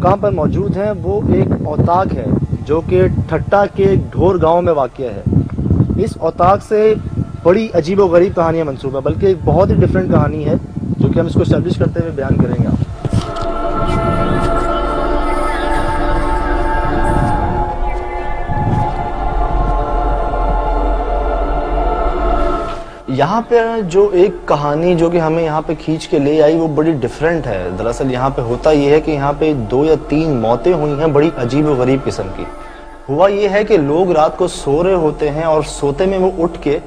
मकाम पर मौजूद हैं वो एक औताक है जो कि ठट्टा के ढोर गांव में वाक़या है। इस औताक से बड़ी अजीब व गरीब कहानियाँ मंसूब है, बल्कि एक बहुत ही डिफरेंट कहानी है जो कि हम इसको एस्टैब्लिश करते हुए बयान करेंगे आप। यहाँ पे जो एक कहानी जो कि हमें यहाँ पे खींच के ले आई वो बड़ी डिफरेंट है। दरअसल यहाँ पे होता ये है कि यहाँ पे 2 या 3 मौतें हुई हैं बड़ी अजीब व गरीब किस्म की। हुआ ये है कि लोग रात को सो रहे होते हैं और सोते में वो उठ के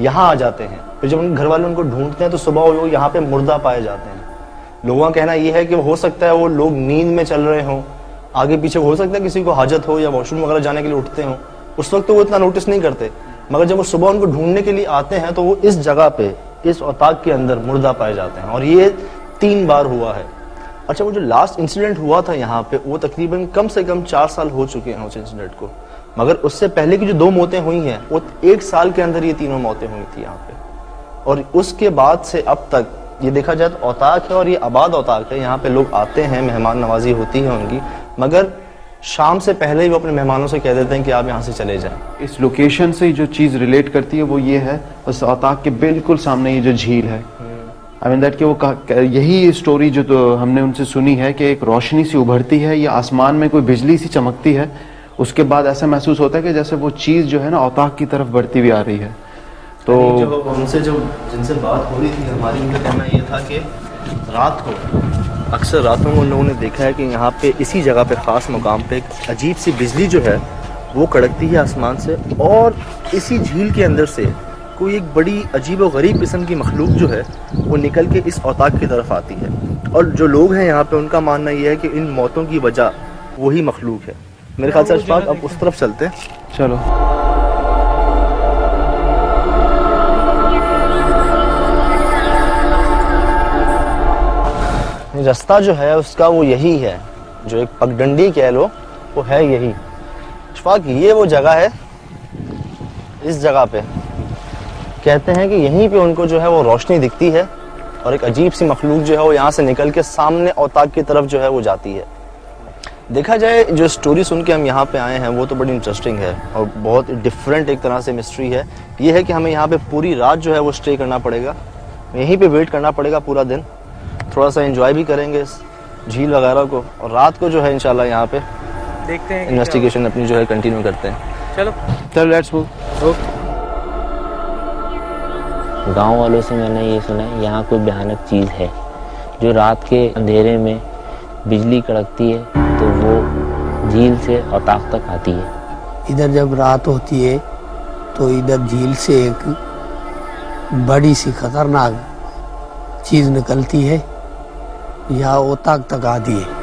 यहाँ आ जाते हैं। फिर जब उनके घर वाले उनको ढूंढते हैं तो सुबह वो यहाँ पे मुर्दा पाए जाते हैं। लोगों का कहना ये है कि हो सकता है वो लोग नींद में चल रहे हों, आगे पीछे हो सकता है किसी को हाजत हो या वॉशरूम वगैरह जाने के लिए उठते हों। उस वक्त तो वो इतना नोटिस नहीं करते, मगर जब वो सुबह उनको ढूंढने के लिए आते हैं तो वो इस जगह पे, इस औताक के अंदर मुर्दा पाए जाते हैं। और ये 3 बार हुआ है। अच्छा, वो जो लास्ट इंसिडेंट हुआ था यहाँ पे वो तकरीबन कम से कम 4 साल हो चुके हैं उस इंसिडेंट को, मगर उससे पहले की जो 2 मौतें हुई हैं वो 1 साल के अंदर ये तीनों मौतें हुई थी यहाँ पे। और उसके बाद से अब तक ये देखा जाए तो औताक है और ये आबाद औताक है। यहाँ पे लोग आते हैं, मेहमान नवाजी होती है उनकी, मगर शाम से पहले ही वो अपने मेहमानों से कह देते हैं कि आप यहाँ से चले जाएं। इस लोकेशन से जो चीज़ रिलेट करती है वो ये है, उस औताक के बिल्कुल सामने ये जो झील है, आई मीन दैट कि वो यही स्टोरी जो तो हमने उनसे सुनी है कि एक रोशनी सी उभरती है या आसमान में कोई बिजली सी चमकती है, उसके बाद ऐसा महसूस होता है कि जैसे वो चीज़ जो है ना औताक की तरफ बढ़ती हुई आ रही है। तो उनसे जो जिनसे बात हो रही थी हमारी, उनका कहना ये था कि रात को, अक्सर रातों में उन लोगों ने देखा है कि यहाँ पे इसी जगह पे ख़ास मुकाम पे एक अजीब सी बिजली जो है वो कड़कती है आसमान से, और इसी झील के अंदर से कोई एक बड़ी अजीब व गरीब किस्म की मखलूक जो है वो निकल के इस औताक की तरफ आती है। और जो लोग हैं यहाँ पे उनका मानना ये है कि इन मौतों की वजह वही मखलूक है। मेरे ख्याल से अशफाक अब उस तरफ चलते हैं। चलो। रास्ता जो है उसका वो यही है, जो एक पगडंडी कह लो वो है यही। अशफाक, ये वो जगह है, इस जगह पे कहते हैं कि यहीं पे उनको जो है वो रोशनी दिखती है और एक अजीब सी मखलूक जो है वो यहाँ से निकल के सामने औताक की तरफ जो है वो जाती है। देखा जाए जो स्टोरी सुन के हम यहाँ पे आए हैं वो तो बड़ी इंटरेस्टिंग है और बहुत डिफरेंट एक तरह से मिस्ट्री है। ये है कि हमें यहाँ पे पूरी रात जो है वो स्टे करना पड़ेगा, यहीं पे वेट करना पड़ेगा पूरा दिन। थोड़ा सा एंजॉय भी करेंगे इस झील वगैरह को, और रात को जो है इंशाल्लाह यहाँ पे देखते हैं, इन्वेस्टिगेशन अपनी जो है कंटिन्यू करते हैं। चलो लेट्स मूव। गांव वालों से मैंने ये सुना है यहाँ कोई भयानक चीज़ है जो रात के अंधेरे में बिजली कड़कती है तो वो झील से औताक तक आती है। इधर जब रात होती है तो इधर झील से एक बड़ी सी खतरनाक चीज़ निकलती है, यहाँ औताक तक आती है।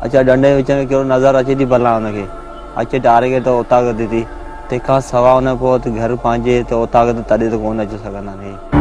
अच्छा, डंडे विच में क्यों नज़र अचे थी भला उनखे, अचे टारे के तो औताक दी थी, तंहिंखां सवाइ उन पोइ घर पंहिंजे त औताक तॾहिं त कोन अची सघंदा।